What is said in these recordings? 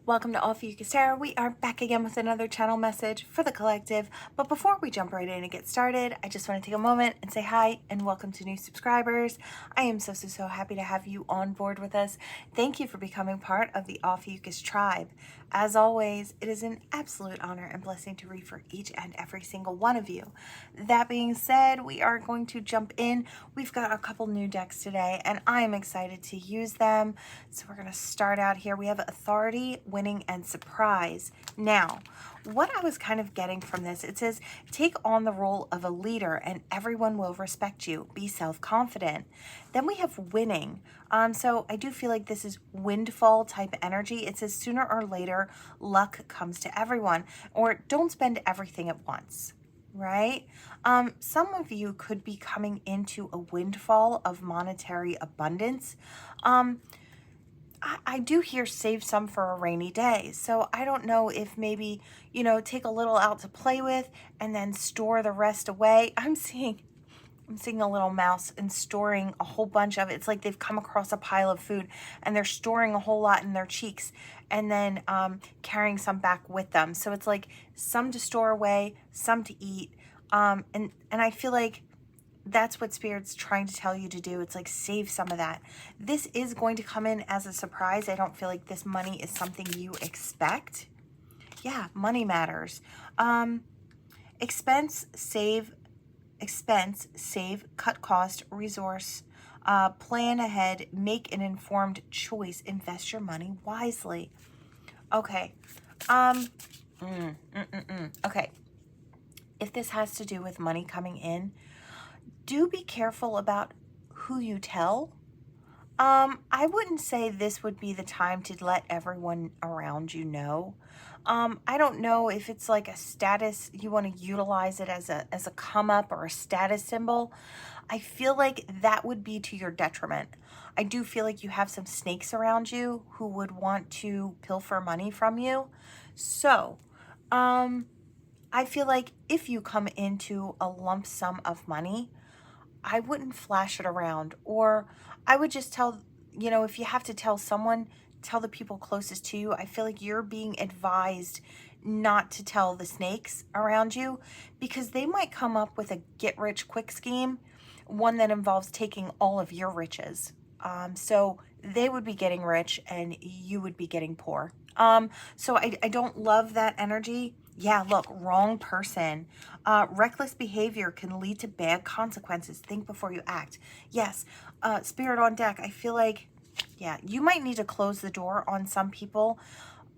Welcome to Ophiuchus Tarot. We are back again with another channel message for the collective. But before we jump right in and get started, I just want to take a moment and say hi and welcome to new subscribers. I am so happy to have you on board with us. Thank you for becoming part of the Ophiuchus tribe. As always, it is an absolute honor and blessing to read for each and every single one of you. That being said, we are going to jump in. We've got a couple new decks today and I am excited to use them. So we're going to start out here. We have Authority, Winning, and Surprise. Now, what I was kind of getting from this, it says, take on the role of a leader and everyone will respect you. Be self-confident. Then we have Winning. So I do feel like this is Windfall type energy. It says sooner or later, luck comes to everyone, or don't spend everything at once, right? Some of you could be coming into a windfall of monetary abundance. I do hear save some for a rainy day. So I don't know if maybe, take a little out to play with and then store the rest away. I'm seeing a little mouse and storing a whole bunch of it. It's like they've come across a pile of food and they're storing a whole lot in their cheeks and then carrying some back with them. So it's like some to store away, some to eat. And I feel like that's what Spirit's trying to tell you to do. It's like save some of that. This is going to come in as a surprise. I don't feel like this money is something you expect. Yeah, money matters. Expense, save, cut cost, resource, plan ahead, make an informed choice, invest your money wisely. Okay. Okay. If this has to do with money coming in, do be careful about who you tell. I wouldn't say this would be the time to let everyone around you know. I don't know if it's like a status, you want to utilize it as a come up or a status symbol. I feel like that would be to your detriment. I do feel like you have some snakes around you who would want to pilfer money from you. So, I feel like if you come into a lump sum of money, I wouldn't flash it around, or I would just tell, if you have to tell someone, tell the people closest to you. I feel like you're being advised not to tell the snakes around you because they might come up with a get rich quick scheme, one that involves taking all of your riches. So they would be getting rich and you would be getting poor. So I don't love that energy. Yeah, look, wrong person. Reckless behavior can lead to bad consequences. Think before you act. Yes, Spirit on deck. I feel like, yeah, you might need to close the door on some people.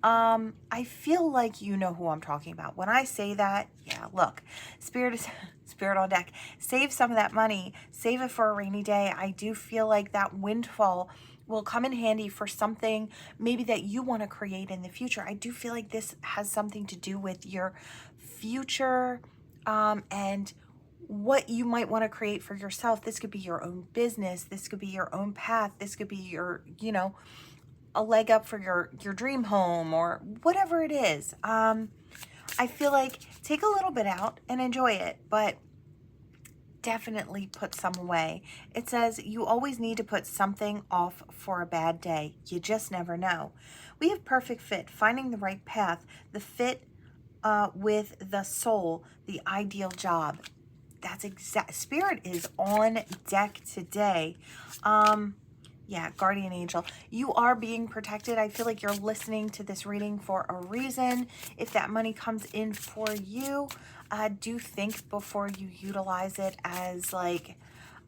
I feel like you know who I'm talking about. When I say that, yeah, look, Spirit on deck. Save some of that money. Save it for a rainy day. I do feel like that windfall will come in handy for something maybe that you want to create in the future. I do feel like this has something to do with your future and what you might want to create for yourself. This could be your own business. This could be your own path. This could be your, a leg up for your dream home or whatever it is. I feel like take a little bit out and enjoy it, but definitely put some away. It says you always need to put something off for a bad day. You just never know. We have perfect fit, finding the right path, the fit with the soul, the ideal job. That's exact. Spirit is on deck today. Yeah, guardian angel. You are being protected. I feel like you're listening to this reading for a reason. If that money comes in for you, do think before you utilize it as like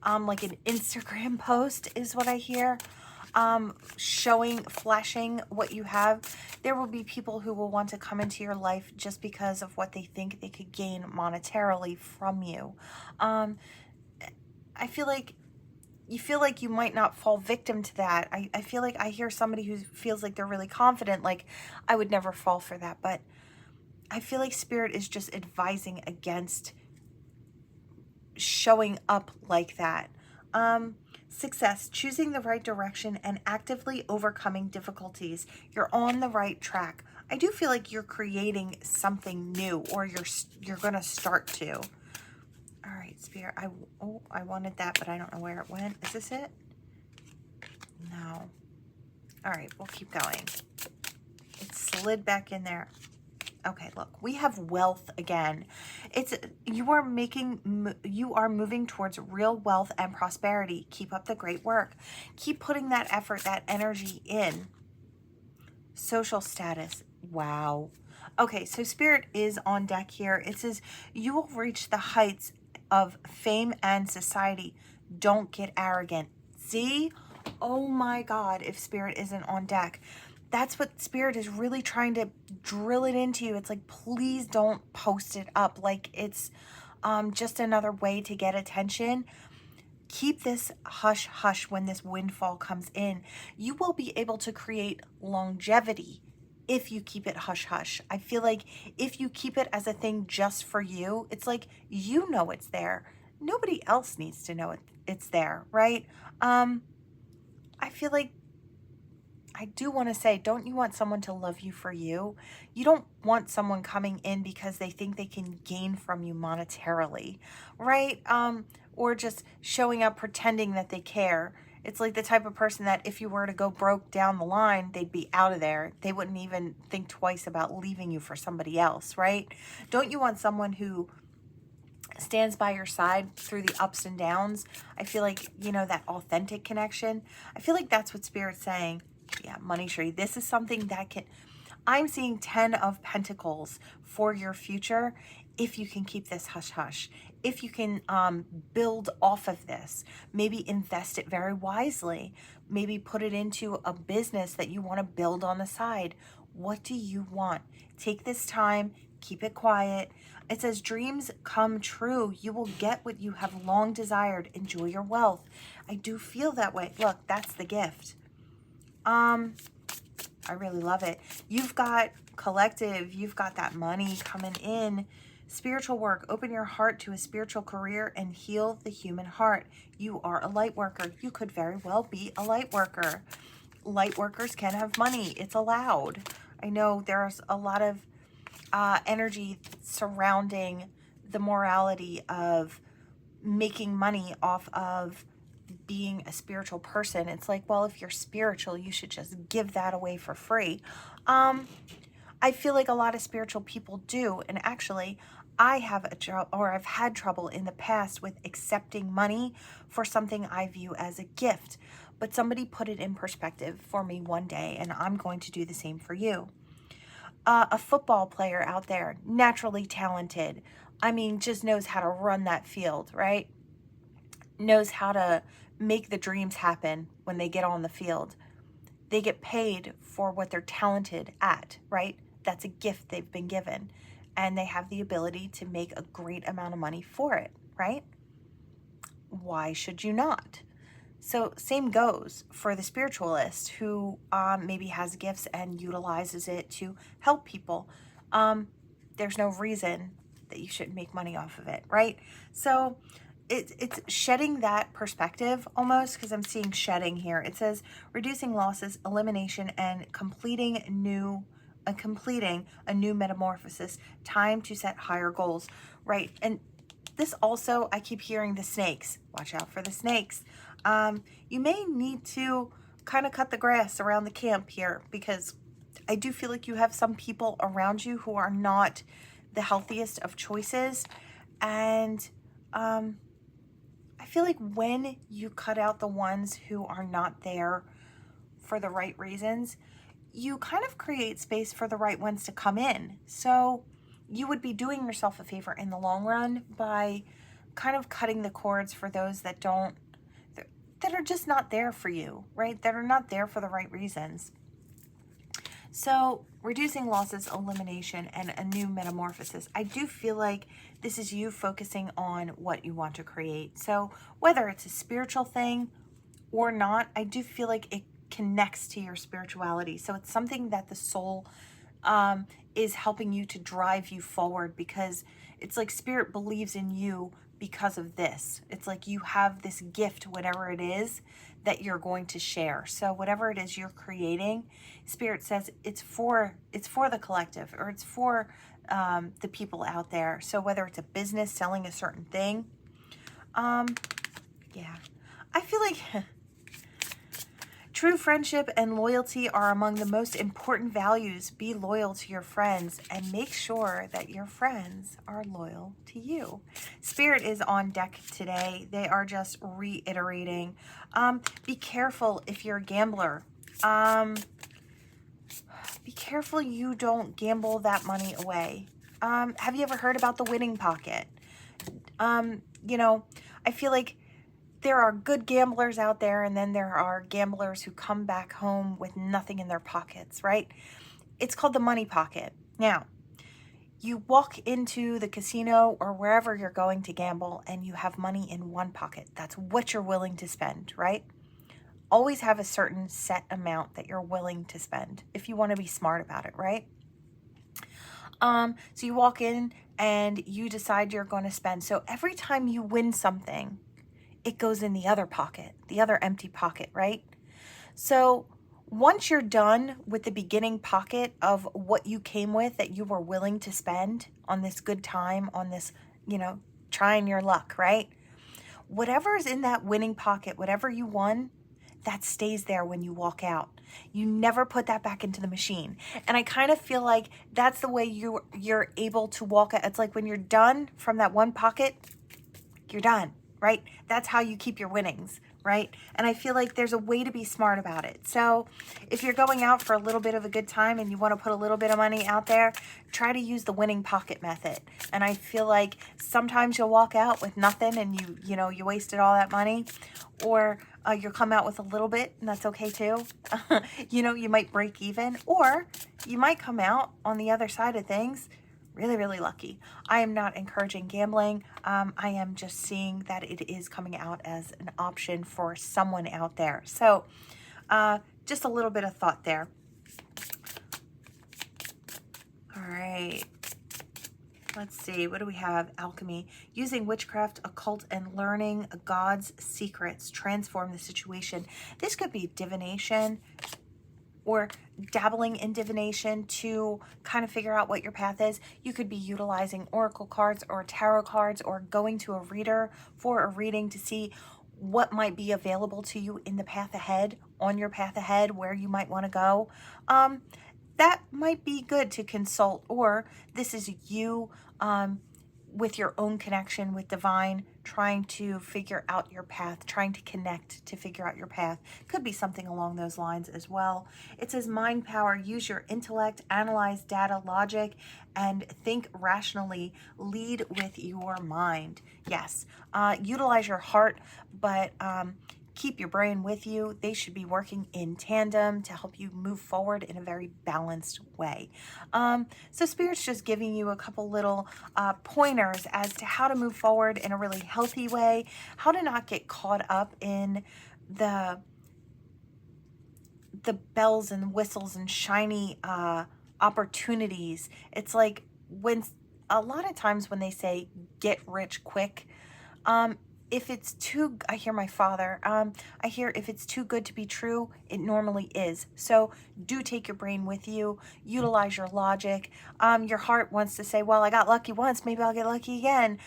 an Instagram post is what I hear. Flashing what you have. There will be people who will want to come into your life just because of what they think they could gain monetarily from you. I feel like you feel like you might not fall victim to that. I feel like I hear somebody who feels like they're really confident, like I would never fall for that. But I feel like Spirit is just advising against showing up like that. Success, choosing the right direction and actively overcoming difficulties. You're on the right track. I do feel like you're creating something new, or you're going to start to. All right, Spirit. I wanted that, but I don't know where it went. Is this it? No. All right, we'll keep going. It's slid back in there. Okay, look, we have wealth again. You are moving towards real wealth and prosperity. Keep up the great work. Keep putting that effort, that energy in. Social status. Wow. Okay, so Spirit is on deck here. It says you will reach the heights of fame and society. Don't get arrogant. See? Oh my God, if Spirit isn't on deck. That's what Spirit is really trying to drill it into you. It's like, please don't post it up like it's just another way to get attention. Keep this hush hush when this windfall comes in. You will be able to create longevity if you keep it hush hush. I feel like if you keep it as a thing just for you, it's like you know it's there. Nobody else needs to know it's there, right? I feel like I do want to say, don't you want someone to love you for you? You don't want someone coming in because they think they can gain from you monetarily, right? Or just showing up pretending that they care. It's like the type of person that if you were to go broke down the line, they'd be out of there. They wouldn't even think twice about leaving you for somebody else, right? Don't you want someone who stands by your side through the ups and downs? I feel like, you know, that authentic connection. I feel like that's what Spirit's saying. Yeah, money tree. This is something that can, I'm seeing 10 of Pentacles for your future if you can keep this hush hush. If you can build off of this, maybe invest it very wisely. Maybe put it into a business that you want to build on the side. What do you want? Take this time, keep it quiet. It says dreams come true. You will get what you have long desired. Enjoy your wealth. I do feel that way. Look, that's the gift. I really love it. You've got collective, you've got that money coming in. Spiritual work, open your heart to a spiritual career and heal the human heart. You are a light worker. You could very well be a light worker. Light workers can have money. It's allowed. I know there's a lot of energy surrounding the morality of making money off of being a spiritual person. It's like, well, if you're spiritual, you should just give that away for free. I feel like a lot of spiritual people do, and actually I've had trouble in the past with accepting money for something I view as a gift, but somebody put it in perspective for me one day, and I'm going to do the same for you. A football player out there, naturally talented, I mean, just knows how to run that field, right? Knows how to make the dreams happen when they get on the field. They get paid for what they're talented at, right? That's a gift they've been given. And they have the ability to make a great amount of money for it, right? Why should you not? So same goes for the spiritualist who maybe has gifts and utilizes it to help people. There's no reason that you shouldn't make money off of it, right? So it's shedding that perspective almost, because I'm seeing shedding here. It says reducing losses, elimination, and completing a new metamorphosis. Time to set higher goals, right? And this also, I keep hearing the snakes. Watch out for the snakes. You may need to kind of cut the grass around the camp here, because I do feel like you have some people around you who are not the healthiest of choices. And I feel like when you cut out the ones who are not there for the right reasons, you kind of create space for the right ones to come in. So you would be doing yourself a favor in the long run by kind of cutting the cords for those that are just not there for you, right? That are not there for the right reasons. So reducing losses, elimination, and a new metamorphosis. I do feel like this is you focusing on what you want to create. So whether it's a spiritual thing or not, I do feel like it connects to your spirituality. So it's something that the soul is helping you to drive you forward, because it's like Spirit believes in you because of this. It's like you have this gift, whatever it is, that you're going to share. So whatever it is you're creating, Spirit says it's for the collective, or it's for the people out there. So whether it's a business selling a certain thing, yeah, I feel like True friendship and loyalty are among the most important values. Be loyal to your friends and make sure that your friends are loyal to you. Spirit is on deck today. They are just reiterating. Be careful if you're a gambler. Be careful you don't gamble that money away. Have you ever heard about the winning pocket? You know, I feel like there are good gamblers out there, and then there are gamblers who come back home with nothing in their pockets, right? It's called the money pocket. Now, you walk into the casino or wherever you're going to gamble and you have money in one pocket. That's what you're willing to spend, right? Always have a certain set amount that you're willing to spend if you want to be smart about it, right? So you walk in and you decide you're going to spend. So every time you win something, it goes in the other pocket, the other empty pocket, right? So once you're done with the beginning pocket of what you came with that you were willing to spend on this good time, on this, trying your luck, right? Whatever is in that winning pocket, whatever you won, that stays there when you walk out. You never put that back into the machine. And I kind of feel like that's the way you're able to walk out. It's like when you're done from that one pocket, you're done, right? That's how you keep your winnings, right? And I feel like there's a way to be smart about it. So if you're going out for a little bit of a good time and you want to put a little bit of money out there, try to use the winning pocket method. And I feel like sometimes you'll walk out with nothing and you wasted all that money, or you'll come out with a little bit, and that's okay too. You might break even, or you might come out on the other side of things really, really lucky. I am not encouraging gambling. I am just seeing that it is coming out as an option for someone out there. So just a little bit of thought there. All right. Let's see. What do we have? Alchemy. Using witchcraft, occult, and learning God's secrets. Transform the situation. This could be divination, or dabbling in divination to kind of figure out what your path is. You could be utilizing oracle cards or tarot cards, or going to a reader for a reading to see what might be available to you in the path ahead, on your path ahead, where you might want to go. That might be good to consult, or this is you with your own connection with divine, trying to figure out your path, trying to connect to figure out your path. Could be something along those lines as well. It says mind power, use your intellect, analyze data, logic, and think rationally. Lead with your mind. Yes, utilize your heart, but keep your brain with you. They should be working in tandem to help you move forward in a very balanced way. So Spirit's just giving you a couple little pointers as to how to move forward in a really healthy way, how to not get caught up in the bells and whistles and shiny opportunities. It's like when a lot of times when they say get rich quick, if it's I hear my father, I hear if it's too good to be true, it normally is. So do take your brain with you, utilize your logic. Your heart wants to say, well, I got lucky once, maybe I'll get lucky again.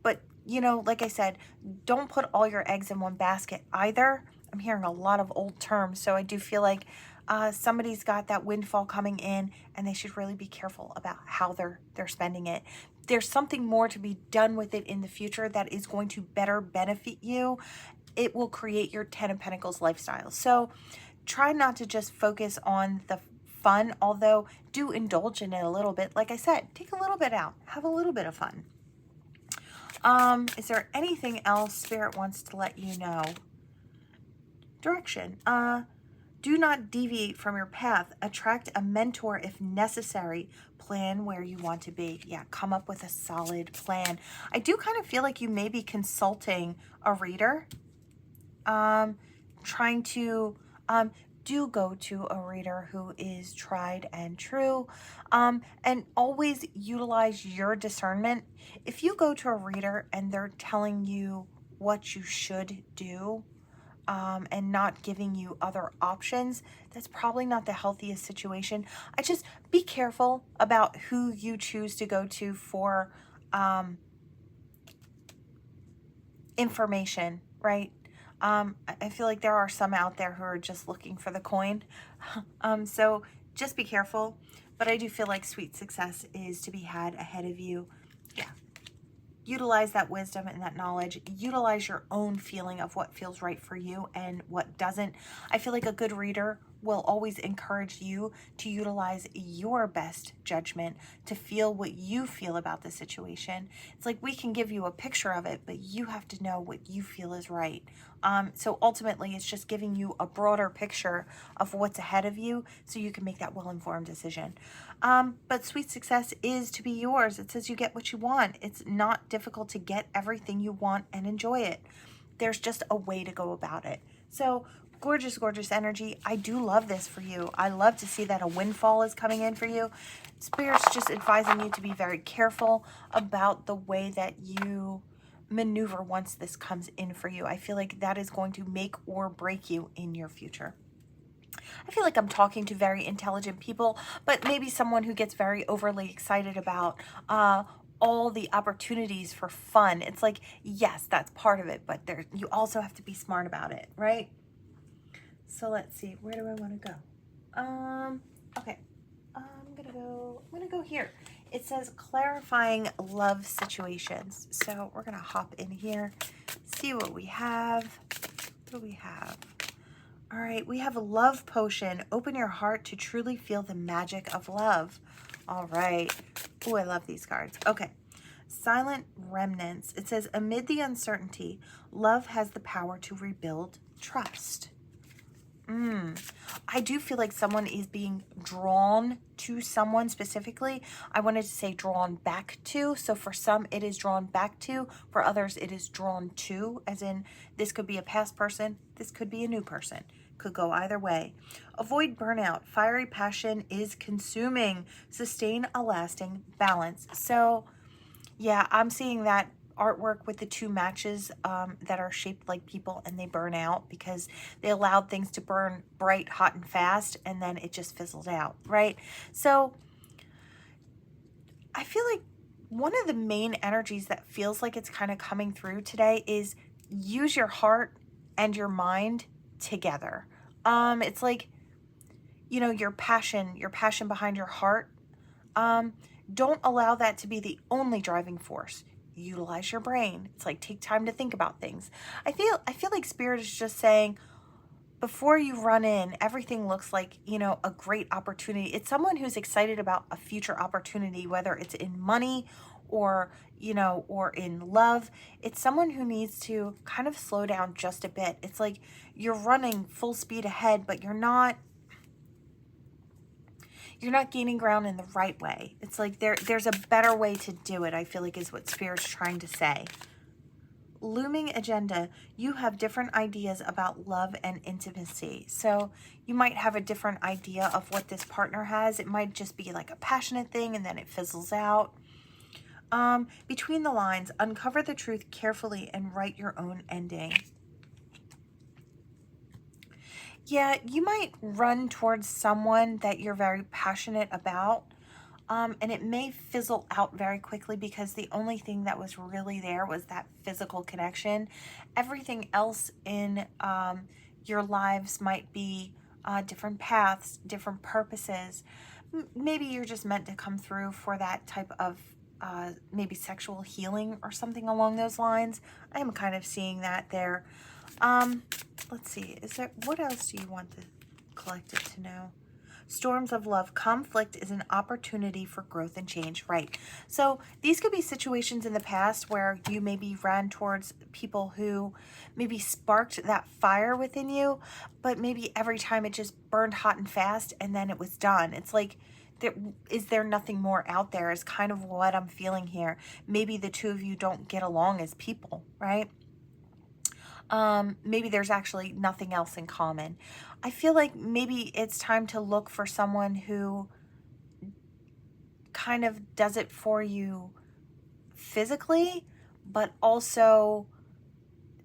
But, like I said, don't put all your eggs in one basket either. I'm hearing a lot of old terms, so I do feel like somebody's got that windfall coming in, and they should really be careful about how they're spending it. There's something more to be done with it in the future that is going to better benefit you. It will create your 10 of Pentacles lifestyle. So try not to just focus on the fun, although do indulge in it a little bit. Like I said, take a little bit out, have a little bit of fun. Is there anything else Spirit wants to let you know? Direction. Do not deviate from your path. Attract a mentor if necessary. Plan where you want to be. Yeah, come up with a solid plan. I do kind of feel like you may be consulting a reader. Trying to do go to a reader who is tried and true. And always utilize your discernment. If you go to a reader and they're telling you what you should do, and not giving you other options, that's probably not the healthiest situation. I just be careful about who you choose to go to for information, right? I feel like there are some out there who are just looking for the coin. So just be careful. But I do feel like sweet success is to be had ahead of you. Yeah. Utilize that wisdom and that knowledge. Utilize your own feeling of what feels right for you and what doesn't. I feel like a good reader will always encourage you to utilize your best judgment to feel what you feel about the situation. It's like we can give you a picture of it, but you have to know what you feel is right. So ultimately, it's just giving you a broader picture of what's ahead of you so you can make that well-informed decision. But sweet success is to be yours. It says you get what you want. It's not difficult to get everything you want and enjoy it. There's just a way to go about it. So gorgeous, gorgeous energy. I do love this for you. I love to see that a windfall is coming in for you. Spirit's just advising you to be very careful about the way that you maneuver once this comes in for you. I feel like that is going to make or break you in your future. I feel like I'm talking to very intelligent people, but maybe someone who gets very overly excited about all the opportunities for fun. It's like, yes, that's part of it, but you also have to be smart about it, right? So let's see, where do I want to go? Okay, I'm gonna go here. It says clarifying love situations. So we're gonna hop in here, see what we have. What do we have? All right, we have a love potion. Open your heart to truly feel the magic of love. All right. Oh, I love these cards. Okay. Silent remnants. It says, amid the uncertainty, love has the power to rebuild trust. I do feel like someone is being drawn to someone specifically. I wanted to say drawn back to. So for some, it is drawn back to. For others, it is drawn to, as in this could be a past person. This could be a new person. Could go either way. Avoid burnout. Fiery passion is consuming. Sustain a lasting balance. So yeah, I'm seeing that artwork with the two matches that are shaped like people and they burn out because they allowed things to burn bright, hot, and fast, and then it just fizzled out, right? So I feel like one of the main energies that feels like it's kind of coming through today is use your heart and your mind together. It's like, you know, your passion behind your heart. Don't allow that to be the only driving force. Utilize your brain. It's like take time to think about things. I feel like Spirit is just saying before you run in, everything looks like, you know, a great opportunity. It's someone who's excited about a future opportunity, whether it's in money or, you know, or in love. It's someone who needs to kind of slow down just a bit. It's like you're running full speed ahead, but you're not gaining ground in the right way. It's like there's a better way to do it, I feel like is what Spirit's trying to say. Looming agenda. You have different ideas about love and intimacy. So you might have a different idea of what this partner has. It might just be like a passionate thing and then it fizzles out. Between the lines, uncover the truth carefully and write your own ending. Yeah, you might run towards someone that you're very passionate about, and it may fizzle out very quickly because the only thing that was really there was that physical connection. Everything else in your lives might be different paths, different purposes. Maybe you're just meant to come through for that type of maybe sexual healing or something along those lines. I am kind of seeing that there. Let's see, what else do you want the collective to know? Storms of love. Conflict is an opportunity for growth and change, right? So these could be situations in the past where you maybe ran towards people who maybe sparked that fire within you, but maybe every time it just burned hot and fast and then it was done. It's like, is there nothing more out there is kind of what I'm feeling here. Maybe the two of you don't get along as people, right? Maybe there's actually nothing else in common. I feel like maybe it's time to look for someone who kind of does it for you physically, but also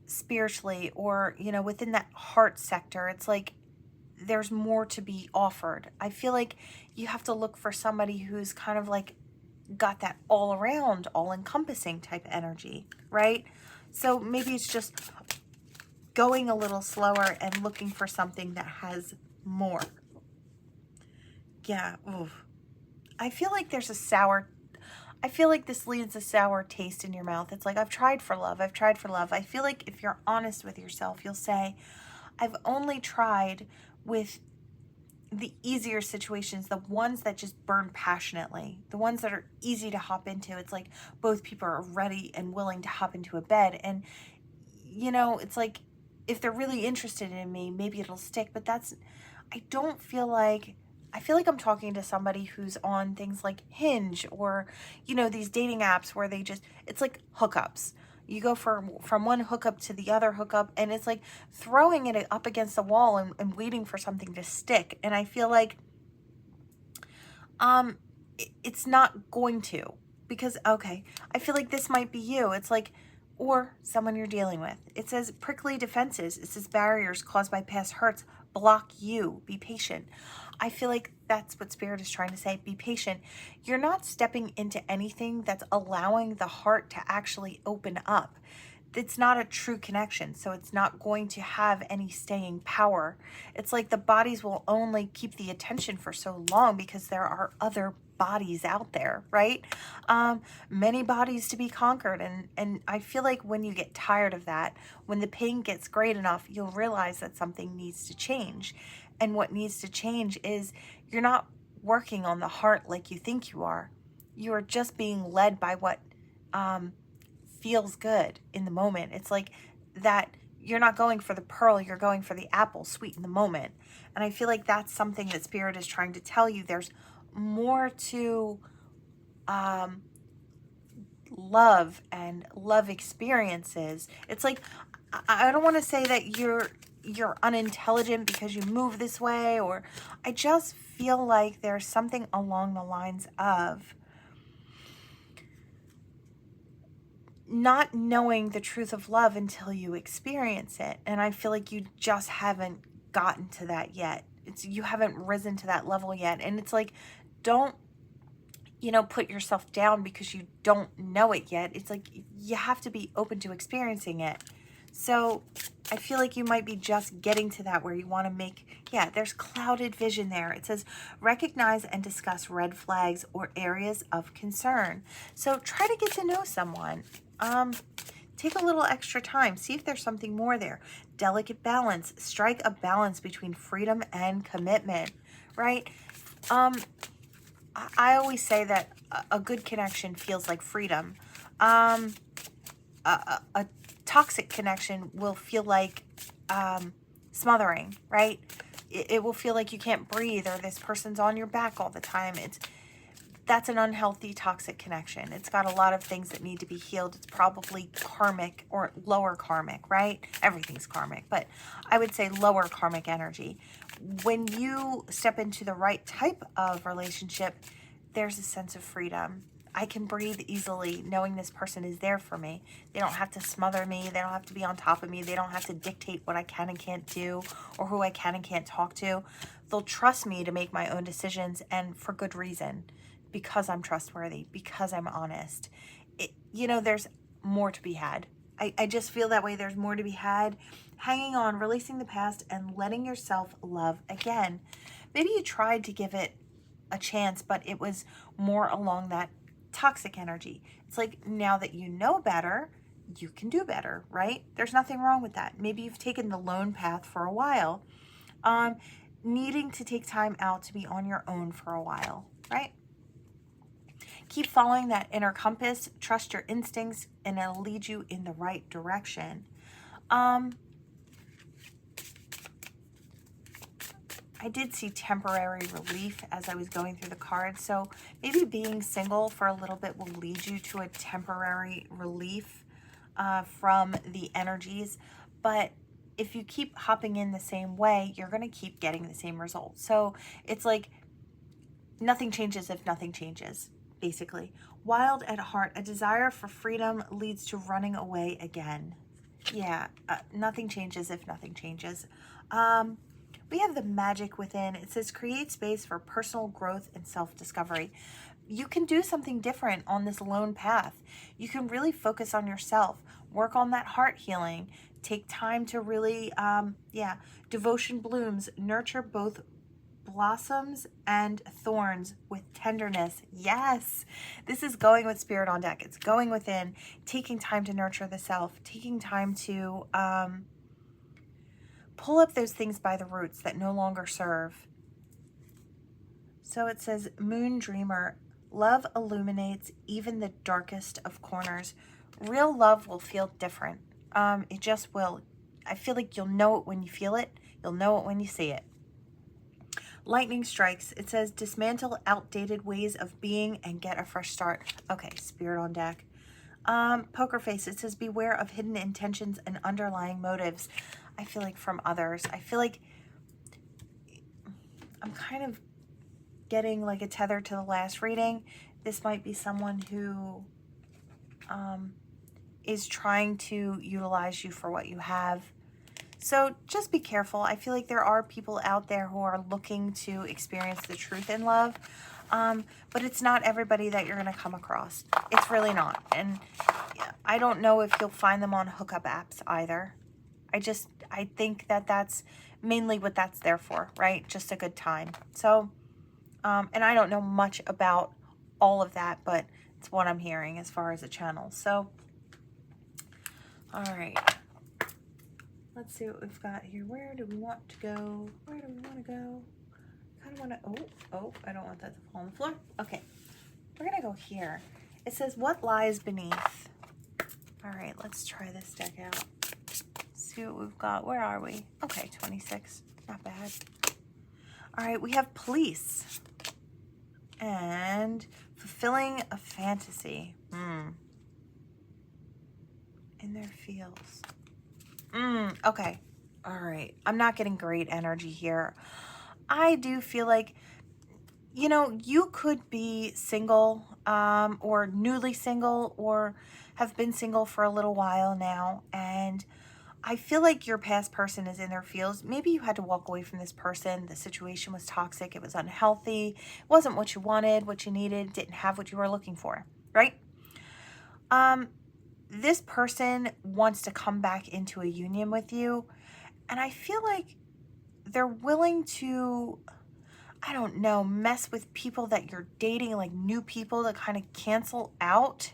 spiritually, or, you know, within that heart sector. It's like there's more to be offered. I feel like you have to look for somebody who's kind of like got that all around, all encompassing type energy, right? So maybe it's just going a little slower and looking for something that has more. Yeah, oof. I feel like there's a sour, I feel like this leaves a sour taste in your mouth. It's like, I've tried for love. I've tried for love. I feel like if you're honest with yourself, you'll say, I've only tried with the easier situations, the ones that just burn passionately, the ones that are easy to hop into. It's like both people are ready and willing to hop into a bed. And, you know, it's like, if they're really interested in me, maybe it'll stick. But that's, I don't feel like, I feel like I'm talking to somebody who's on things like Hinge or, you know, these dating apps where they just, it's like hookups. You go from one hookup to the other hookup, and it's like throwing it up against the wall and waiting for something to stick. And I feel like it's not going to, because, okay, I feel like this might be you. It's like, or someone you're dealing with. It says prickly defenses. It says barriers caused by past hurts block you. Be patient. I feel like that's what Spirit is trying to say. Be patient. You're not stepping into anything that's allowing the heart to actually open up. It's not a true connection, so it's not going to have any staying power. It's like the bodies will only keep the attention for so long because there are other bodies out there, right? Many bodies to be conquered. And I feel like when you get tired of that, when the pain gets great enough, you'll realize that something needs to change. And what needs to change is you're not working on the heart like you think you are. You are just being led by what feels good in the moment. It's like that you're not going for the pearl, you're going for the apple, sweet in the moment. And I feel like that's something that Spirit is trying to tell you. There's more to love and love experiences. It's like, I don't want to say that you're unintelligent because you move this way, or I just feel like there's something along the lines of not knowing the truth of love until you experience it. And I feel like you just haven't gotten to that yet. You haven't risen to that level yet. And it's like, don't, you know, put yourself down because you don't know it yet. It's like, you have to be open to experiencing it. So I feel like you might be just getting to that where you want to make, yeah, there's clouded vision there. It says, recognize and discuss red flags or areas of concern. So try to get to know someone. Take a little extra time. See if there's something more there. Delicate balance. Strike a balance between freedom and commitment, right? I always say that a good connection feels like freedom. A toxic connection will feel like smothering, right? It will feel like you can't breathe, or this person's on your back all the time. That's an unhealthy, toxic connection. It's got a lot of things that need to be healed. It's probably karmic or lower karmic, right? Everything's karmic, but I would say lower karmic energy. When you step into the right type of relationship, there's a sense of freedom. I can breathe easily knowing this person is there for me. They don't have to smother me. They don't have to be on top of me. They don't have to dictate what I can and can't do or who I can and can't talk to. They'll trust me to make my own decisions, and for good reason, because I'm trustworthy, because I'm honest. You know, there's more to be had. I just feel that way. There's more to be had. Hanging on, releasing the past, and letting yourself love again. Maybe you tried to give it a chance, but it was more along that toxic energy. It's like, now that you know better, you can do better, right? There's nothing wrong with that. Maybe you've taken the lone path for a while. Needing to take time out to be on your own for a while, right? Keep following that inner compass. Trust your instincts, and it'll lead you in the right direction. I did see temporary relief as I was going through the cards. So maybe being single for a little bit will lead you to a temporary relief from the energies. But if you keep hopping in the same way, you're going to keep getting the same result. So it's like nothing changes if nothing changes, basically. Wild at heart, a desire for freedom leads to running away again. Yeah, nothing changes if nothing changes. We have the magic within. It says create space for personal growth and self-discovery. You can do something different on this lone path. You can really focus on yourself, work on that heart healing, Take time to really, yeah, devotion blooms. Nurture both blossoms and thorns with tenderness. Yes, this is going with Spirit on deck. It's going within, taking time to nurture the self, taking time to pull up those things by the roots that no longer serve. So it says, Moon Dreamer, love illuminates even the darkest of corners. Real love will feel different. It just will. I feel like you'll know it when you feel it. You'll know it when you see it. Lightning strikes. It says, dismantle outdated ways of being and get a fresh start. Okay, Spirit on deck. Poker face. It says, beware of hidden intentions and underlying motives. I feel like from others. I feel like I'm kind of getting like a tether to the last reading. This might be someone who is trying to utilize you for what you have. So just be careful. I feel like there are people out there who are looking to experience the truth in love, but it's not everybody that you're going to come across. It's really not. And I don't know if you'll find them on hookup apps either. I think that that's mainly what that's there for, right? Just a good time. So, and I don't know much about all of that, but it's what I'm hearing as far as a channel. So, all right. Let's see what we've got here. Where do we want to go? Where do we want to go? Kind of want to, oh, I don't want that to fall on the floor. Okay, we're going to go here. It says, what lies beneath? All right, let's try this deck out. See what we've got. Where are we? Okay, 26. Not bad. All right, we have police. And fulfilling a fantasy. In their fields. Okay. All right. I'm not getting great energy here. I do feel like, you know, you could be single, or newly single, or have been single for a little while now. And I feel like your past person is in their fields. Maybe you had to walk away from this person. The situation was toxic. It was unhealthy. It wasn't what you wanted, what you needed, didn't have what you were looking for, right? This person wants to come back into a union with you. And I feel like they're willing to, I don't know, mess with people that you're dating, like new people, to kind of cancel out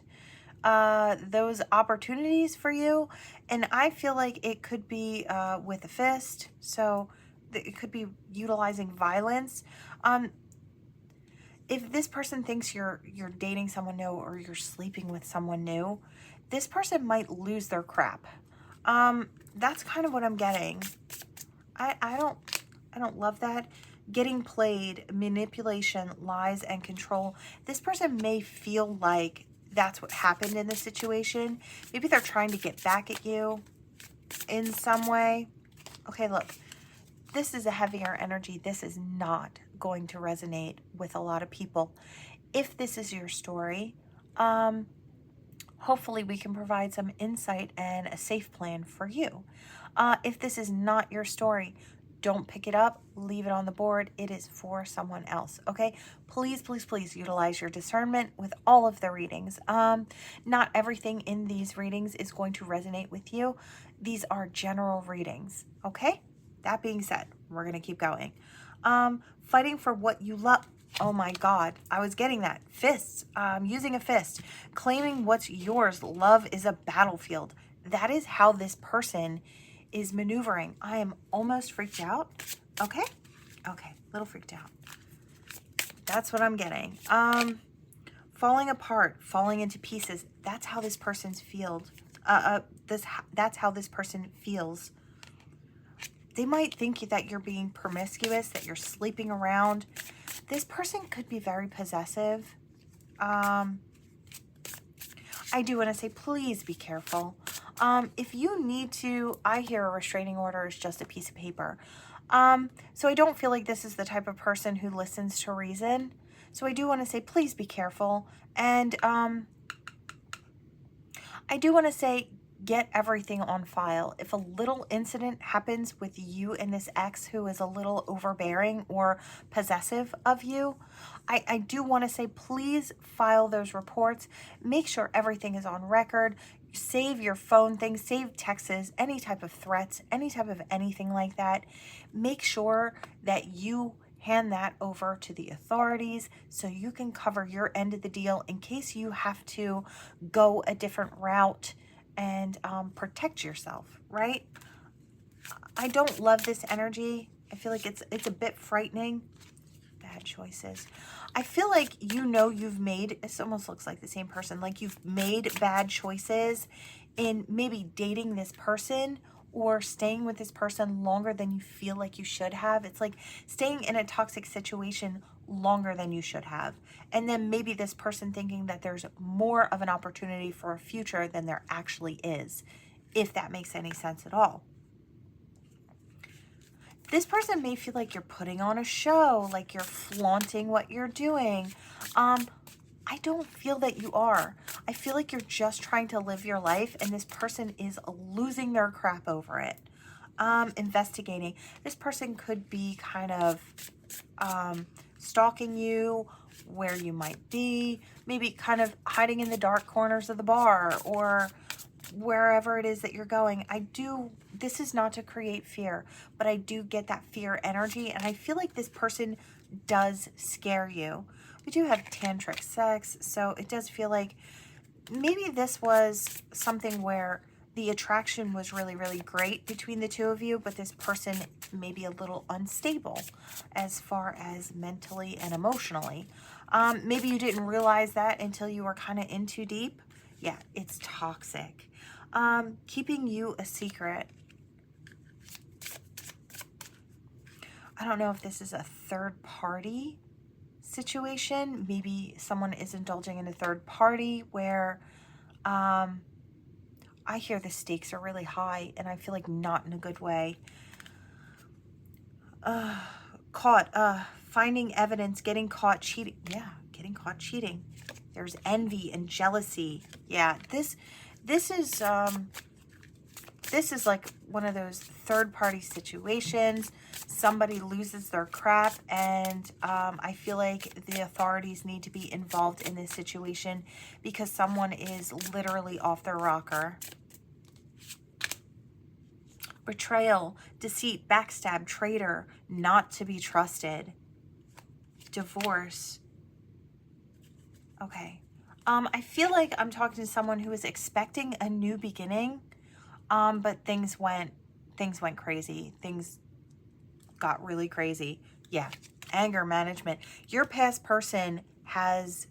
those opportunities for you. And I feel like it could be with a fist. So it could be utilizing violence. If this person thinks you're dating someone new or you're sleeping with someone new, this person might lose their crap. That's kind of what I'm getting. I don't love that. Getting played, manipulation, lies, and control. This person may feel like that's what happened in this situation. Maybe they're trying to get back at you in some way. Okay, look, this is a heavier energy. This is not going to resonate with a lot of people. If this is your story, hopefully we can provide some insight and a safe plan for you. If this is not your story, don't pick it up, leave it on the board. It is for someone else, okay? Please, please, please utilize your discernment with all of the readings. Not everything in these readings is going to resonate with you. These are general readings, okay? That being said, we're going to keep going. Fighting for what you love. Oh my God, I was getting that. Fists, using a fist, claiming what's yours. Love is a battlefield. That is how this person is maneuvering. I am almost freaked out. Okay, little freaked out. That's what I'm getting. Falling apart, falling into pieces. That's how this person's feels. That's how this person feels. They might think that you're being promiscuous, that you're sleeping around. This person could be very possessive. I do want to say, please be careful. If you need to, I hear a restraining order is just a piece of paper. So I don't feel like this is the type of person who listens to reason. So I do want to say, please be careful. And I do want to say, get everything on file. If a little incident happens with you and this ex who is a little overbearing or possessive of you, I do want to say, please file those reports. Make sure everything is on record. save your phone things, save texts, any type of threats, any type of anything like that. Make sure that you hand that over to the authorities so you can cover your end of the deal in case you have to go a different route and protect yourself, right? I don't love this energy. I feel like it's a bit frightening. Bad choices. I feel like you've made, it almost looks like the same person, like you've made bad choices in maybe dating this person or staying with this person longer than you feel like you should have. It's like staying in a toxic situation longer than you should have. And then maybe this person thinking that there's more of an opportunity for a future than there actually is, if that makes any sense at all. This person may feel like you're putting on a show, like you're flaunting what you're doing. I don't feel that you are. I feel like you're just trying to live your life, and this person is losing their crap over it. Investigating. This person could be kind of stalking you, where you might be, maybe kind of hiding in the dark corners of the bar or wherever it is that you're going. This is not to create fear, but I do get that fear energy, and I feel like this person does scare you. We do have tantric sex, so it does feel like maybe this was something where the attraction was really, really great between the two of you, but this person may be a little unstable as far as mentally and emotionally. Maybe you didn't realize that until you were kind of in too deep. Yeah, it's toxic. Keeping you a secret. I don't know if this is a third party situation. Maybe someone is indulging in a third party where I hear the stakes are really high, and I feel like not in a good way. Finding evidence, getting caught cheating. Yeah, getting caught cheating. There's envy and jealousy. Yeah, this is like one of those third-party situations. Somebody loses their crap, and I feel like the authorities need to be involved in this situation because someone is literally off their rocker. Betrayal, deceit, backstab, traitor, not to be trusted. Divorce. Okay. I feel like I'm talking to someone who is expecting a new beginning, but things went crazy. Things got really crazy. Yeah, anger management. Your past person has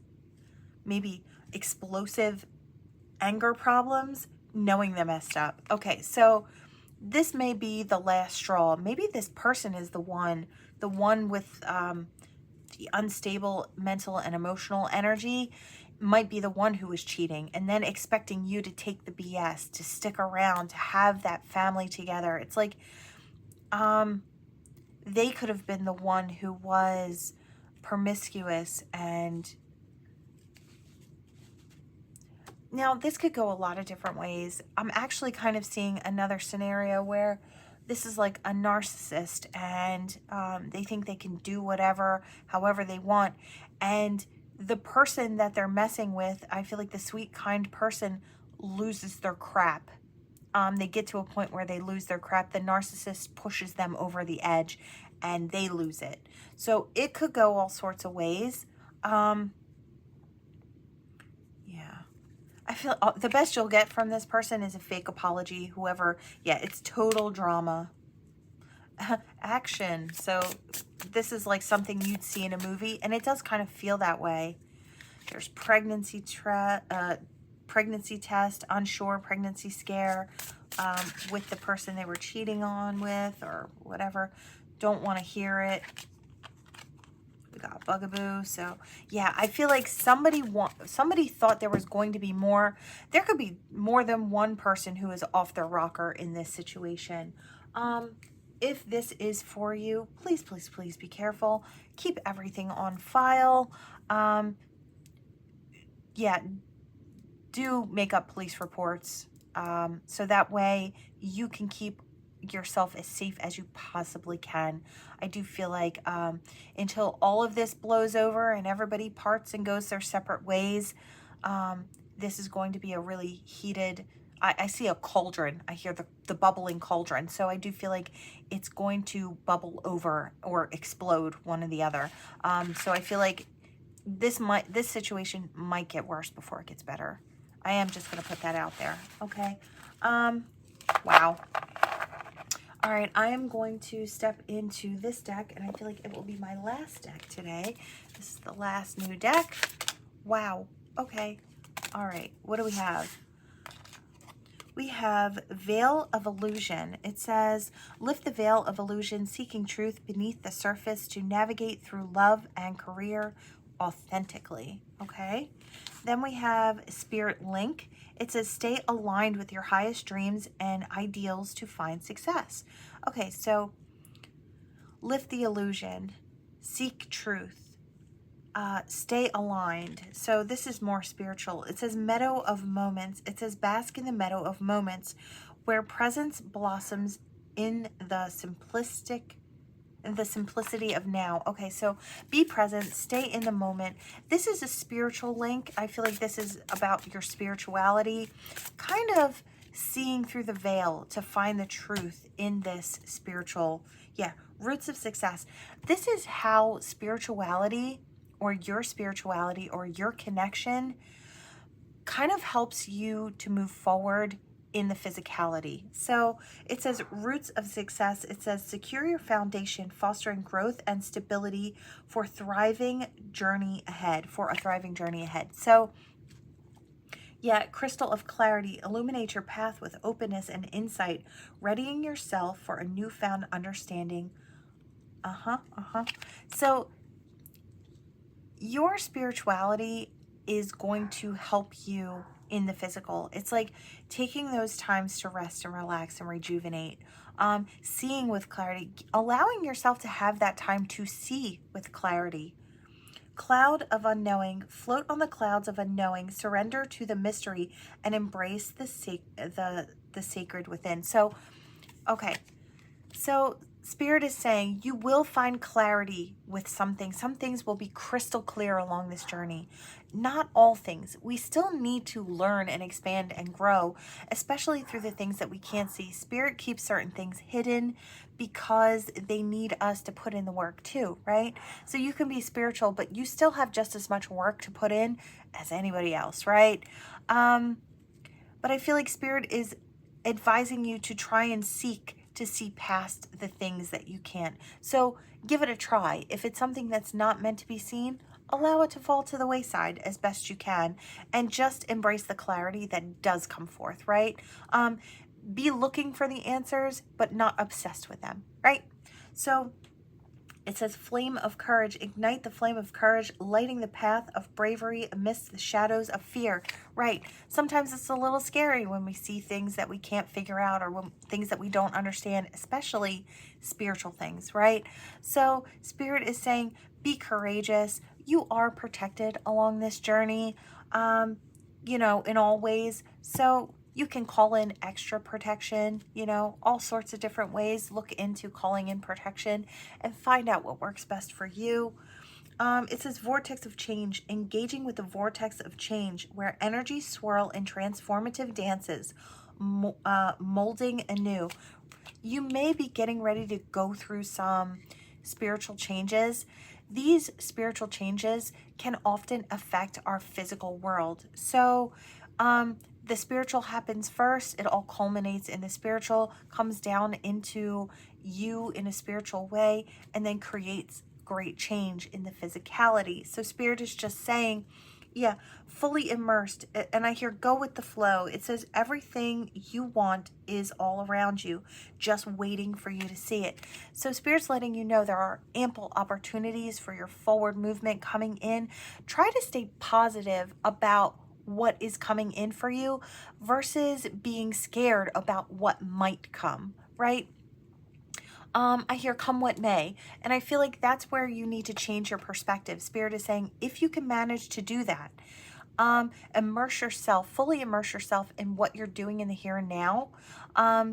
maybe explosive anger problems, knowing they messed up. Okay, so this may be the last straw. Maybe this person is the one with the unstable mental and emotional energy might be the one who is cheating, and then expecting you to take the BS, to stick around, to have that family together. It's like they could have been the one who was promiscuous. And now this could go a lot of different ways. I'm actually kind of seeing another scenario where this is like a narcissist, and they think they can do whatever, however they want. And the person that they're messing with, I feel like the sweet, kind person loses their crap. They get to a point where they lose their crap. The narcissist pushes them over the edge and they lose it. So it could go all sorts of ways. Yeah. I feel the best you'll get from this person is a fake apology, whoever. Yeah, it's total drama. Action. So this is like something you'd see in a movie, and it does kind of feel that way. There's pregnancy test, unsure, pregnancy scare with the person they were cheating on with or whatever. Don't want to hear it. We got bugaboo. So yeah, I feel like somebody thought there was going to be more. There could be more than one person who is off their rocker in this situation. If this is for you, please, please, please be careful. Keep everything on file. Yeah, do make up police reports so that way you can keep yourself as safe as you possibly can. I do feel like until all of this blows over and everybody parts and goes their separate ways, this is going to be a really heated, I see a cauldron. I hear the bubbling cauldron. So I do feel like it's going to bubble over or explode, one or the other. So I feel like this situation might get worse before it gets better. I am just going to put that out there. Okay. Wow. All right, I am going to step into this deck, and I feel like it will be my last deck today. This is the last new deck. Wow. Okay. All right. What do we have? We have Veil of Illusion. It says, lift the veil of illusion, seeking truth beneath the surface to navigate through love and career authentically. Okay. Then we have Spirit Link. It says, stay aligned with your highest dreams and ideals to find success. Okay, so lift the illusion, seek truth, stay aligned. So this is more spiritual. It says meadow of moments. It says bask in the meadow of moments where presence blossoms in the simplicity of now. Okay, so be present, stay in the moment. This is a spiritual link. I feel like this is about your spirituality, kind of seeing through the veil to find the truth in this spiritual, roots of success. This is how spirituality or your connection kind of helps you to move forward in the physicality. So it says roots of success. It says secure your foundation, fostering growth and stability for a thriving journey ahead. So crystal of clarity, illuminate your path with openness and insight, readying yourself for a newfound understanding. So your spirituality is going to help you in the physical. It's like taking those times to rest and relax and rejuvenate, seeing with clarity, allowing yourself to have that time to see with clarity. Cloud of unknowing, float on the clouds of unknowing, surrender to the mystery and embrace the sacred within. So, okay. So Spirit is saying you will find clarity with something. Some things will be crystal clear along this journey. Not all things. We still need to learn and expand and grow, especially through the things that we can't see. Spirit keeps certain things hidden because they need us to put in the work too, right? So you can be spiritual, but you still have just as much work to put in as anybody else, right? But I feel like Spirit is advising you to try and seek to see past the things that you can't. So give it a try. If it's something that's not meant to be seen, allow it to fall to the wayside as best you can, and just embrace the clarity that does come forth, right? Be looking for the answers, but not obsessed with them, right? So it says flame of courage, ignite the flame of courage, lighting the path of bravery amidst the shadows of fear. Right. Sometimes it's a little scary when we see things that we can't figure out, or things that we don't understand, especially spiritual things, right? So Spirit is saying, be courageous. You are protected along this journey, in all ways. So you can call in extra protection, all sorts of different ways. Look into calling in protection and find out what works best for you. It says vortex of change, engaging with the vortex of change, where energies swirl in transformative dances, molding anew. You may be getting ready to go through some spiritual changes. These spiritual changes can often affect our physical world. So, the spiritual happens first. It all culminates in the spiritual, comes down into you in a spiritual way, and then creates great change in the physicality. So Spirit is just saying, fully immersed. And I hear go with the flow. It says everything you want is all around you, just waiting for you to see it. So Spirit's letting you know there are ample opportunities for your forward movement coming in. Try to stay positive about what is coming in for you versus being scared about what might come, right? I hear come what may, and I feel like that's where you need to change your perspective. Spirit is saying, if you can manage to do that, fully immerse yourself in what you're doing in the here and now,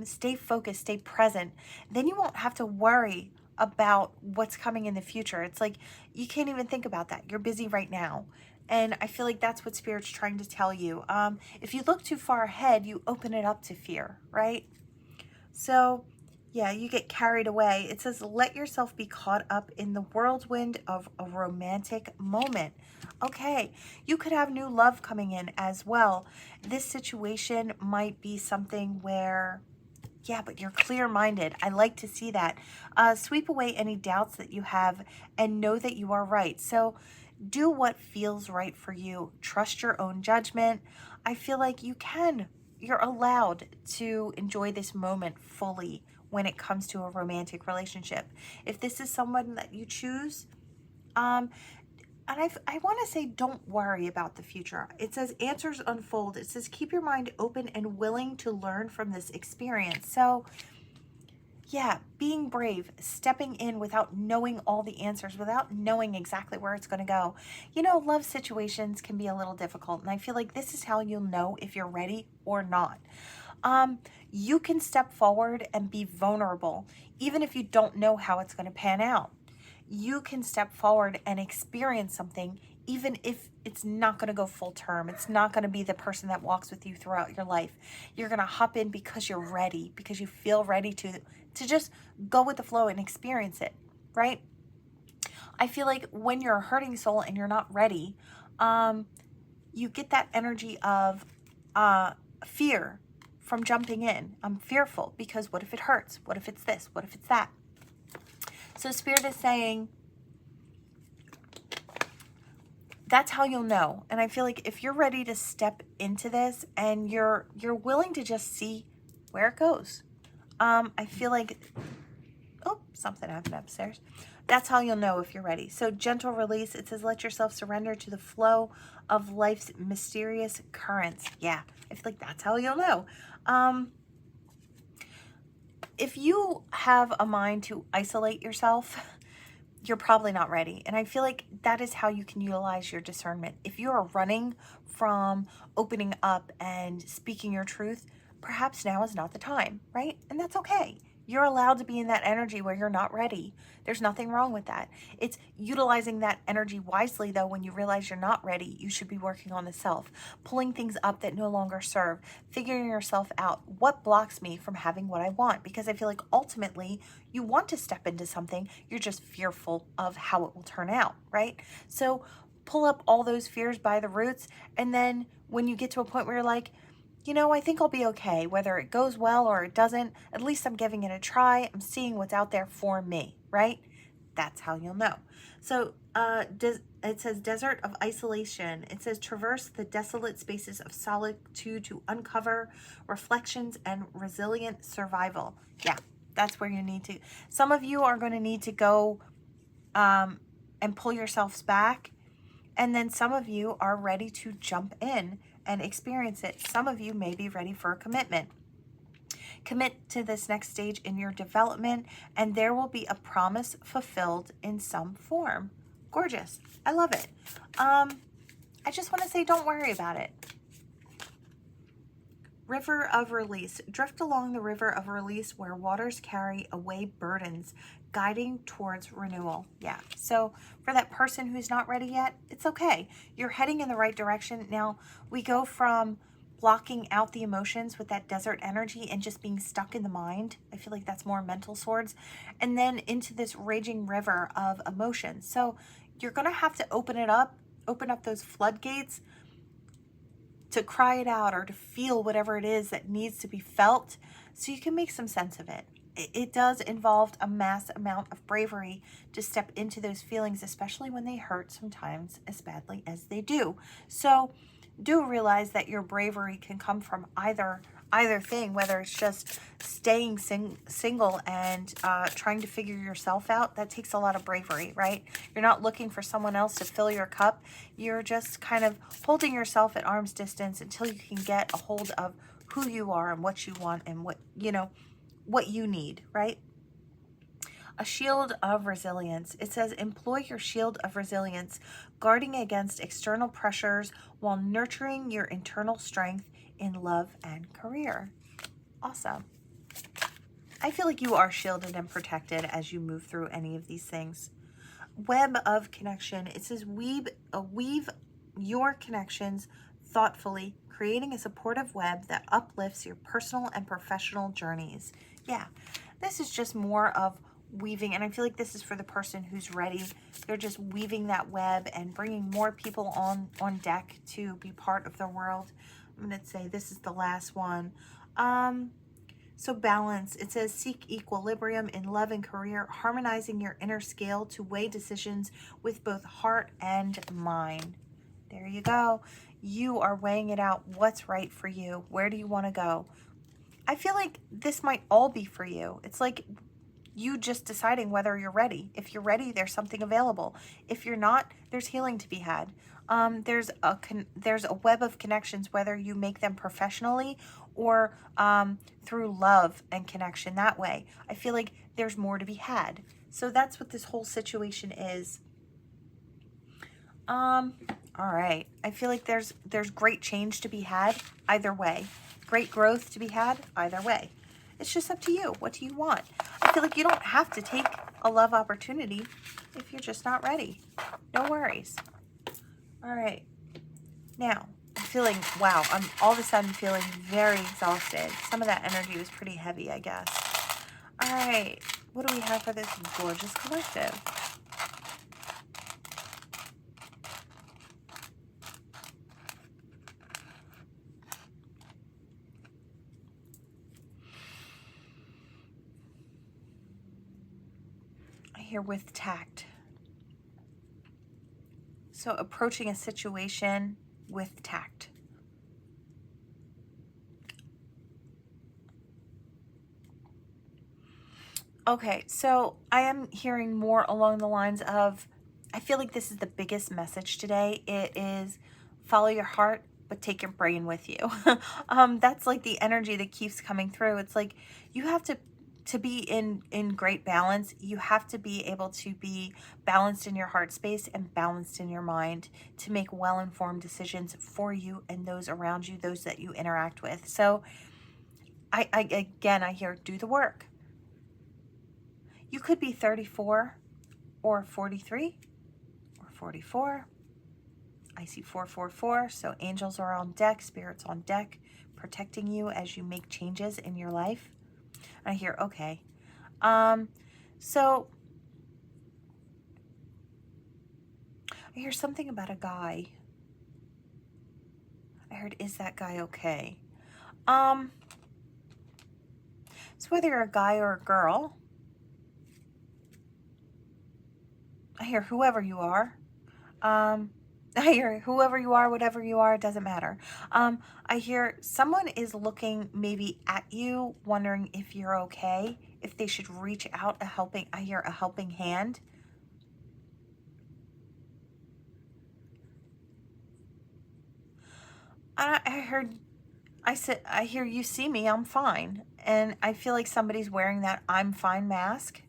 stay focused, stay present, then you won't have to worry about what's coming in the future. It's like you can't even think about that. You're busy right now. And I feel like that's what Spirit's trying to tell you. If you look too far ahead, you open it up to fear, right? So, yeah, you get carried away. It says, let yourself be caught up in the whirlwind of a romantic moment. Okay, you could have new love coming in as well. This situation might be something where, yeah, but you're clear-minded. I like to see that. Sweep away any doubts that you have and know that you are right. So do what feels right for you. Trust your own judgment. I feel like you're allowed to enjoy this moment fully when it comes to a romantic relationship. If this is someone that you choose, and I want to say, don't worry about the future. It says answers unfold. It says keep your mind open and willing to learn from this experience. So yeah, being brave, stepping in without knowing all the answers, without knowing exactly where it's going to go. You know, love situations can be a little difficult, and I feel like this is how you'll know if you're ready or not. You can step forward and be vulnerable, even if you don't know how it's going to pan out. You can step forward and experience something, even if it's not going to go full term. It's not going to be the person that walks with you throughout your life. You're going to hop in because you're ready, because you feel ready to just go with the flow and experience it, right? I feel like when you're a hurting soul and you're not ready, you get that energy of fear from jumping in. I'm fearful because what if it hurts? What if it's this? What if it's that? So Spirit is saying, that's how you'll know. And I feel like if you're ready to step into this and you're willing to just see where it goes, I feel like, oh, something happened upstairs. That's how you'll know if you're ready. So gentle release. It says, let yourself surrender to the flow of life's mysterious currents. Yeah, I feel like that's how you'll know. If you have a mind to isolate yourself, you're probably not ready. And I feel like that is how you can utilize your discernment. If you are running from opening up and speaking your truth, perhaps now is not the time, right? And that's okay. You're allowed to be in that energy where you're not ready. There's nothing wrong with that. It's utilizing that energy wisely, though. When you realize you're not ready, you should be working on the self, pulling things up that no longer serve, figuring yourself out. What blocks me from having what I want? Because I feel like ultimately you want to step into something. You're just fearful of how it will turn out, right? So pull up all those fears by the roots. And then when you get to a point where you're like, you know, I think I'll be okay. Whether it goes well or it doesn't, at least I'm giving it a try. I'm seeing what's out there for me, right? That's how you'll know. So it says desert of isolation. It says traverse the desolate spaces of solitude to uncover reflections and resilient survival. Yeah, that's where you need to. Some of you are going to need to go and pull yourselves back. And then some of you are ready to jump in and experience it. Some of you may be ready for a commitment. Commit to this next stage in your development, and there will be a promise fulfilled in some form. Gorgeous. I love it. I just want to say, don't worry about it. River of release. Drift along the river of release where waters carry away burdens, guiding towards renewal. Yeah. So for that person who's not ready yet, it's okay. You're heading in the right direction. Now we go from blocking out the emotions with that desert energy and just being stuck in the mind. I feel like that's more mental swords. And then into this raging river of emotions. So you're going to have to open up those floodgates to cry it out or to feel whatever it is that needs to be felt so you can make some sense of it. It does involve a mass amount of bravery to step into those feelings, especially when they hurt sometimes as badly as they do. So do realize that your bravery can come from either thing, whether it's just staying single and trying to figure yourself out. That takes a lot of bravery, right? You're not looking for someone else to fill your cup. You're just kind of holding yourself at arm's distance until you can get a hold of who you are and what you want and what you need, right? A shield of resilience. It says, employ your shield of resilience, guarding against external pressures while nurturing your internal strength in love and career. Awesome. I feel like you are shielded and protected as you move through any of these things. Web of connection. It says weave your connections thoughtfully, creating a supportive web that uplifts your personal and professional journeys. Yeah, this is just more of weaving, and I feel like this is for the person who's ready. They're just weaving that web and bringing more people on deck to be part of the world. I'm going to say this is the last one. So balance, it says seek equilibrium in love and career, harmonizing your inner scale to weigh decisions with both heart and mind. There you go. You are weighing it out. What's right for you? Where do you want to go? I feel like this might all be for you. It's like you just deciding whether you're ready. If you're ready, there's something available. If you're not, there's healing to be had. There's a web of connections, whether you make them professionally or through love and connection that way. I feel like there's more to be had. So that's what this whole situation is. All right. I feel like there's great change to be had either way. Great growth to be had either way. It's just up to you. What do you want? I feel like you don't have to take a love opportunity if you're just not ready. No worries. All right. Now, I'm feeling, wow, I'm all of a sudden feeling very exhausted. Some of that energy was pretty heavy, I guess. All right. What do we have for this gorgeous collective? Here with tact. So approaching a situation with tact. Okay, so I am hearing more along the lines of, I feel like this is the biggest message today. It is follow your heart, but take your brain with you. That's like the energy that keeps coming through. It's like you have to be in great balance. You have to be able to be balanced in your heart space and balanced in your mind to make well-informed decisions for you and those around you, those that you interact with. So I hear do the work. You could be 34 or 43 or 44. I see 444, so angels are on deck, spirits on deck, protecting you as you make changes in your life. I hear, okay. So I hear something about a guy. I heard, is that guy okay? So whether you're a guy or a girl, I hear whoever you are. I hear whoever you are, whatever you are, it doesn't matter. I hear someone is looking maybe at you, wondering if you're okay, if they should reach out I hear a helping hand. I hear you see me, I'm fine. And I feel like somebody's wearing that I'm fine mask.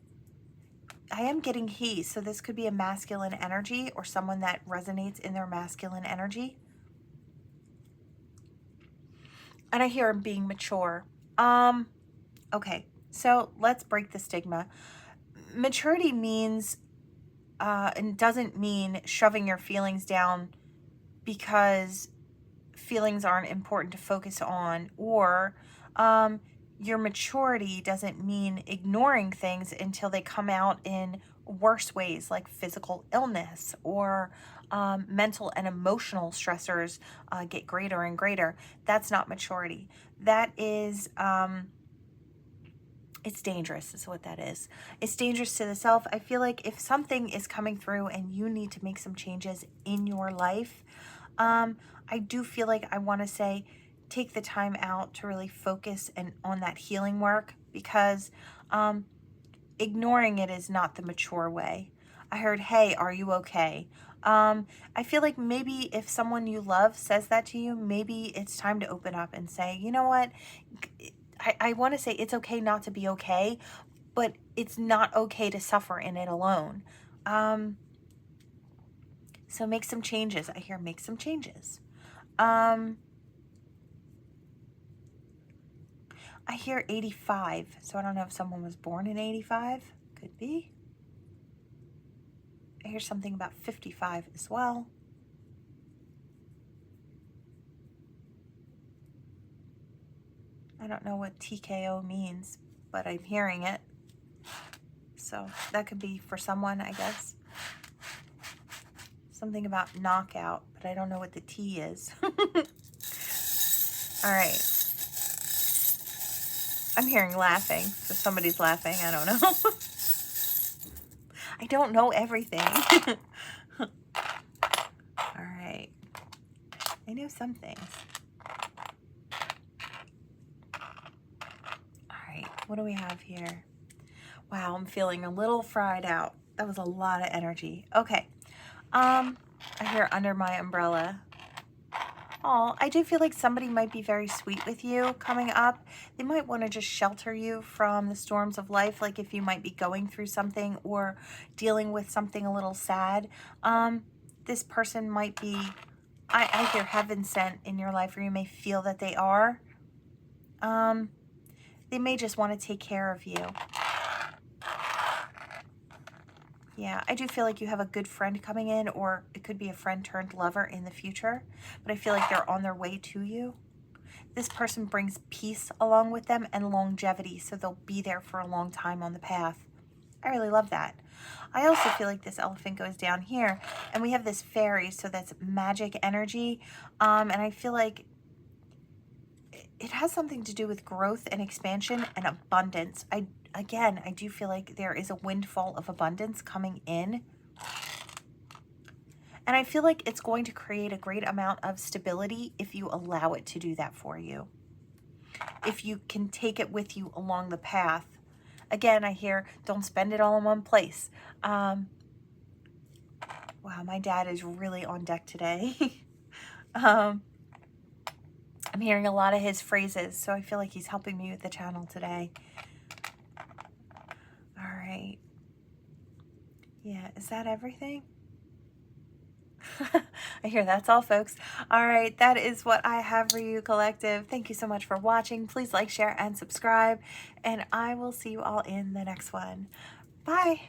I am getting he, so this could be a masculine energy or someone that resonates in their masculine energy. And I hear him being mature. Okay, so let's break the stigma. Maturity means, and doesn't mean shoving your feelings down because feelings aren't important to focus on, or your maturity doesn't mean ignoring things until they come out in worse ways, like physical illness or mental and emotional stressors get greater and greater. That's not maturity. That is, it's dangerous is what that is. It's dangerous to the self. I feel like if something is coming through and you need to make some changes in your life, I do feel like I want to say take the time out to really focus on that healing work, because ignoring it is not the mature way. I heard, hey, are you okay? I feel like maybe if someone you love says that to you, maybe it's time to open up and say, you know what? I want to say it's okay not to be okay, but it's not okay to suffer in it alone. So make some changes. I hear make some changes. I hear 85. So I don't know if someone was born in 85. Could be. I hear something about 55 as well. I don't know what TKO means, but I'm hearing it. So that could be for someone, I guess. Something about knockout, but I don't know what the T is. All right. I'm hearing laughing, so somebody's laughing. I don't know. I don't know everything. All right. I know some things. All right. What do we have here? Wow, I'm feeling a little fried out. That was a lot of energy. Okay. I hear under my umbrella. Oh, I do feel like somebody might be very sweet with you coming up. They might want to just shelter you from the storms of life, like if you might be going through something or dealing with something a little sad. This person might be, I hear heaven sent in your life, or you may feel that they are. They may just want to take care of you. Yeah, I do feel like you have a good friend coming in, or it could be a friend turned lover in the future, but I feel like they're on their way to you. This person brings peace along with them and longevity, so they'll be there for a long time on the path. I really love that. I also feel like this elephant goes down here, and we have this fairy, so that's magic energy, and I feel like it has something to do with growth and expansion and abundance. Again, I do feel like there is a windfall of abundance coming in. And I feel like it's going to create a great amount of stability if you allow it to do that for you. If you can take it with you along the path. Again, I hear, don't spend it all in one place. Wow, my dad is really on deck today. I'm hearing a lot of his phrases, so I feel like he's helping me with the channel today. All right. Yeah, is that everything? I hear that's all, folks. All right, that is what I have for you, collective. Thank you so much for watching. Please like, share, and subscribe, and I will see you all in the next one. Bye.